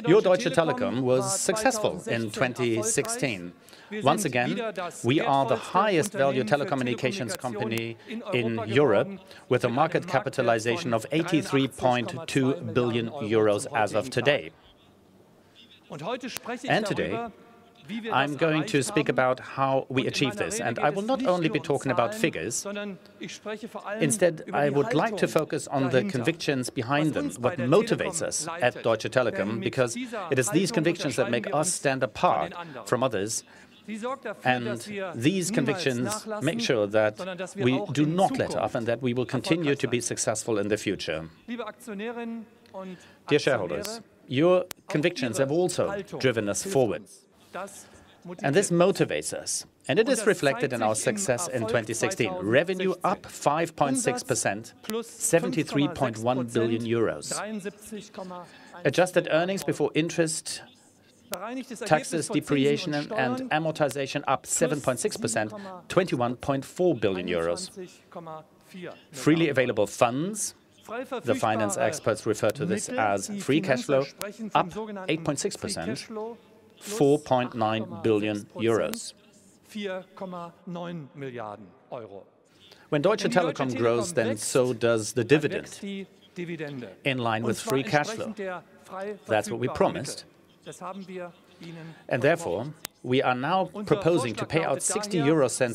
Your Deutsche Telekom was successful in 2016. Once again, we are the highest value telecommunications company in Europe with a market capitalization of 83.2 billion euros as of today. And today, I'm going to speak about how we achieve this, and I will not only be talking about figures. Instead, I would like to focus on the convictions behind them, what motivates us at Deutsche Telekom, because it is these convictions that make us stand apart from others, and these convictions make sure that we do not let up and that we will continue to be successful in the future. Dear shareholders, your convictions have also driven us forward. And this motivates us. And it is reflected in our success in 2016. Revenue up 5.6%, 73.1 billion euros. Adjusted earnings before interest, taxes, depreciation and amortization up 7.6%, 21.4 billion euros. Freely available funds, the finance experts refer to this as free cash flow, up 8.6%, 4.9 billion euros. When Deutsche Telekom grows, then so does the dividend, in line with free cash flow. That's what we promised. And therefore, we are now proposing to pay out 60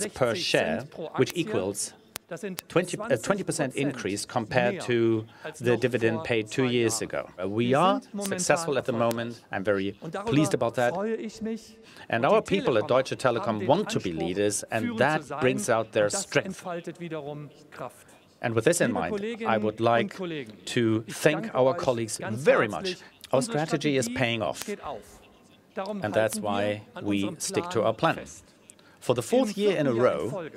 per share, which equals a 20% increase compared to the dividend paid 2 years ago. We are successful at the moment. I'm very pleased about that. And our people at Deutsche Telekom want to be leaders, and that brings out their strength. And with this in mind, I would like to thank our colleagues very much. Our strategy is paying off. And that's why we stick to our plan. For the 4th year in a row,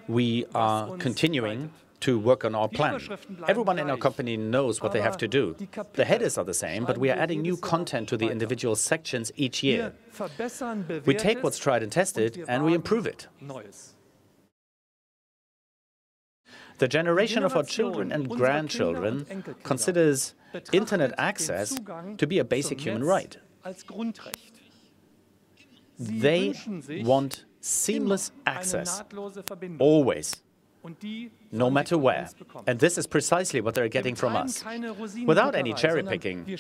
we are continuing to work on our plan. Everyone in our company knows what they have to do. The headers are the same, but we are adding new content to the individual sections each year. We take what's tried and tested, and we improve it. The generation of our children and grandchildren considers internet access to be a basic human right. They want seamless access, always, no matter where. And this is precisely what they're getting from us. Without any cherry-picking,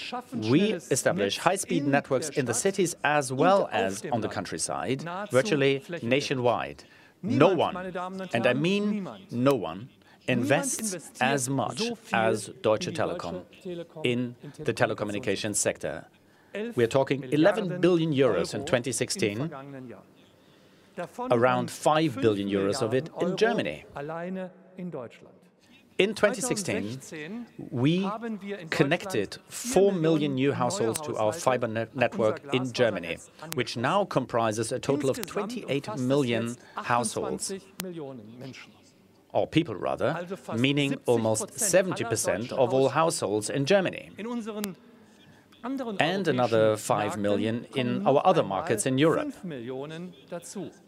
we establish high-speed networks in the cities as well as on the countryside, virtually nationwide. No one, and I mean no one, invests as much as Deutsche Telekom in the telecommunications sector. We are talking 11 billion euros in 2016, around 5 billion euros of it in Germany. In 2016, we connected 4 million new households to our fiber network in Germany, which now comprises a total of 28 million households. Or people rather, meaning almost 70% of all households in Germany. And another 5 million in our other markets in Europe.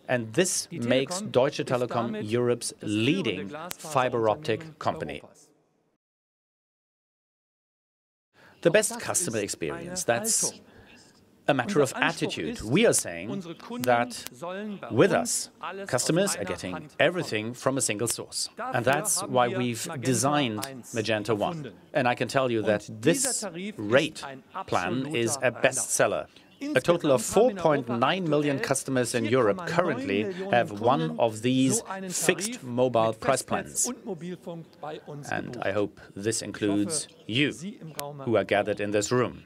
And this makes Deutsche Telekom Europe's leading fiber optic company. The best customer experience, that's a matter of attitude. We are saying that with us, customers are getting everything from a single source. And that's why we've designed Magenta 1. And I can tell you that this rate plan is a bestseller. A total of 4.9 million customers in Europe currently have one of these fixed mobile price plans. And I hope this includes you, who are gathered in this room.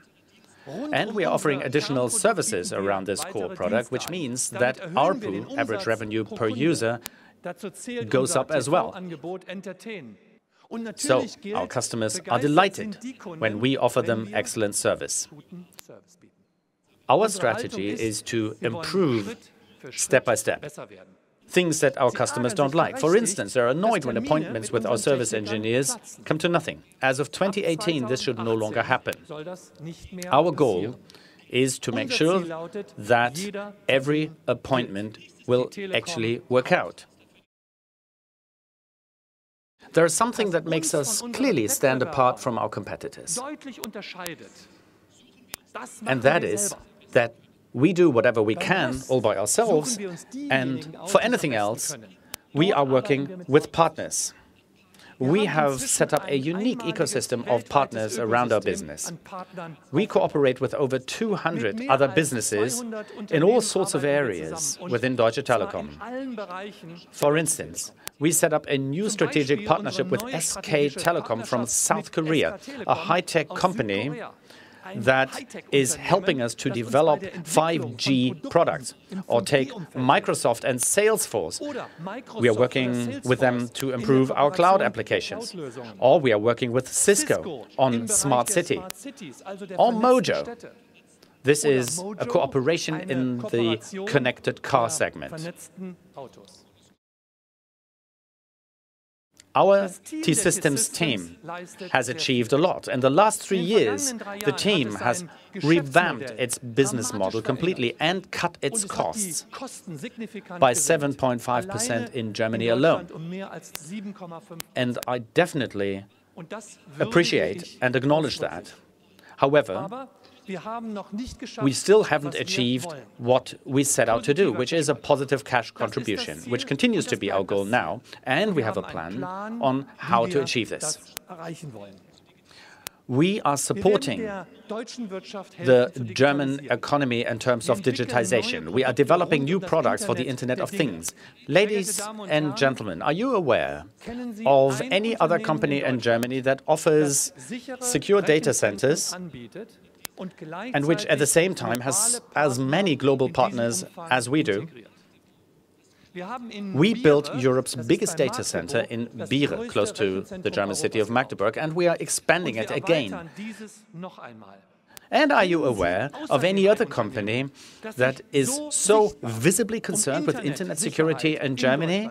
And we are offering additional services around this core product, which means that ARPU, average revenue per user, goes up as well. So our customers are delighted when we offer them excellent service. Our strategy is to improve step by step. Things that our customers don't like. For instance, they're annoyed when appointments with our service engineers come to nothing. As of 2018, this should no longer happen. Our goal is to make sure that every appointment will actually work out. there is something that makes us clearly stand apart from our competitors. And that is that we do whatever we can all by ourselves, and for anything else, we are working with partners. We have set up a unique ecosystem of partners around our business. We cooperate with over 200 other businesses in all sorts of areas within Deutsche Telekom. For instance, we set up a new strategic partnership with SK Telekom from South Korea, a high-tech company that is helping us to develop 5G products. Or take Microsoft and Salesforce. We are working with them to improve our cloud applications. Or we are working with Cisco on Smart City. Or Mojo. This is a cooperation in the connected car segment. Our T-Systems team has achieved a lot. In the last 3 years, the team has revamped its business model completely and cut its costs by 7.5% in Germany alone. And I definitely appreciate and acknowledge that. However, we still haven't achieved what we set out to do, which is a positive cash contribution, which continues to be our goal now, and we have a plan on how to achieve this. We are supporting the German economy in terms of digitization. We are developing new products for the Internet of Things. Ladies and gentlemen, are you aware of any other company in Germany that offers secure data centers and which at the same time has as many global partners as we do? We built Europe's biggest data center in Biere, close to the German city of Magdeburg, and we are expanding it again. And are you aware of any other company that is so visibly concerned with internet security in Germany?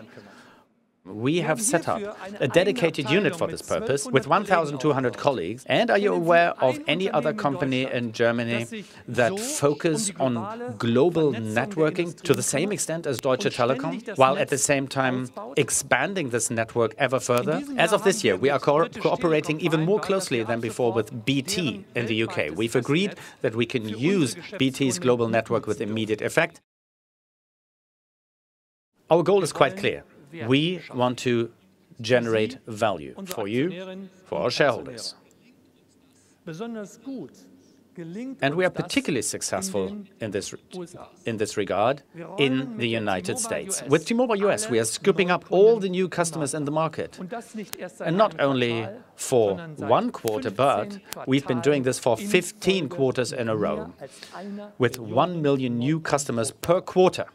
We have set up a dedicated unit for this purpose with 1,200 colleagues. And are you aware of any other company in Germany that focus on global networking to the same extent as Deutsche Telekom, while at the same time expanding this network ever further? As of this year, we are cooperating even more closely than before with BT in the UK. We've agreed that we can use BT's global network with immediate effect. Our goal is quite clear. We want to generate value for you, for our shareholders. And we are particularly successful in this regard in the United States. With T-Mobile US, we are scooping up all the new customers in the market. And not only for one quarter, but we've been doing this for 15 quarters in a row, with 1 million new customers per quarter.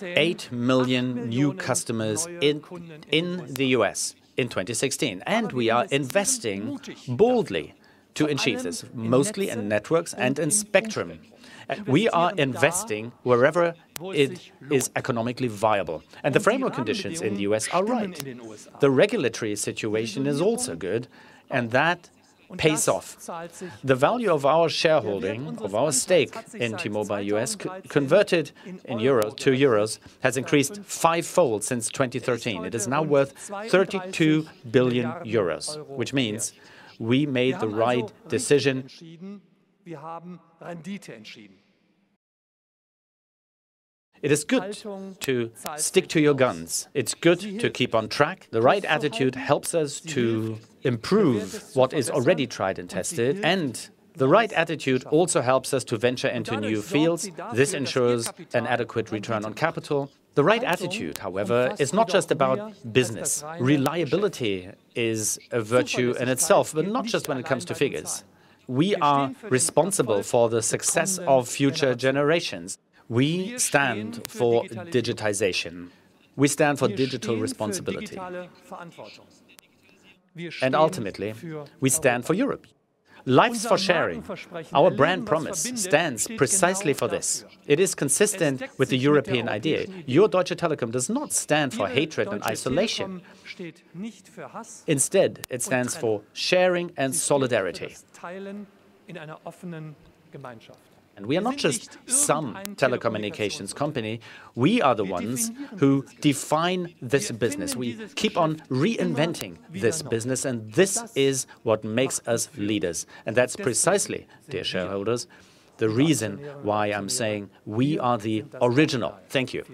8 million new customers in the US in 2016. And we are investing boldly to achieve this, mostly in networks and in spectrum. We are investing wherever it is economically viable. And the framework conditions in the US are right. The regulatory situation is also good, and that pays off. The value of our shareholding, of our stake in T-Mobile US, converted in to euros, has increased 5-fold since 2013. It is now worth 32 billion euros, which means we made the right decision. It is good to stick to your guns. It's good to keep on track. The right attitude helps us to improve what is already tried and tested. And the right attitude also helps us to venture into new fields. This ensures an adequate return on capital. The right attitude, however, is not just about business. Reliability is a virtue in itself, but not just when it comes to figures. We are responsible for the success of future generations. We stand for digitization. We stand for digital responsibility. And ultimately, we stand for Europe. Lives for sharing. Our brand promise stands precisely for this. It is consistent with the European idea. Your Deutsche Telekom does not stand for hatred and isolation. Instead, it stands for sharing and solidarity. And we are not just some telecommunications company. We are the ones who define this business. We keep on reinventing this business, and this is what makes us leaders. And that's precisely, dear shareholders, the reason why I'm saying we are the original. Thank you.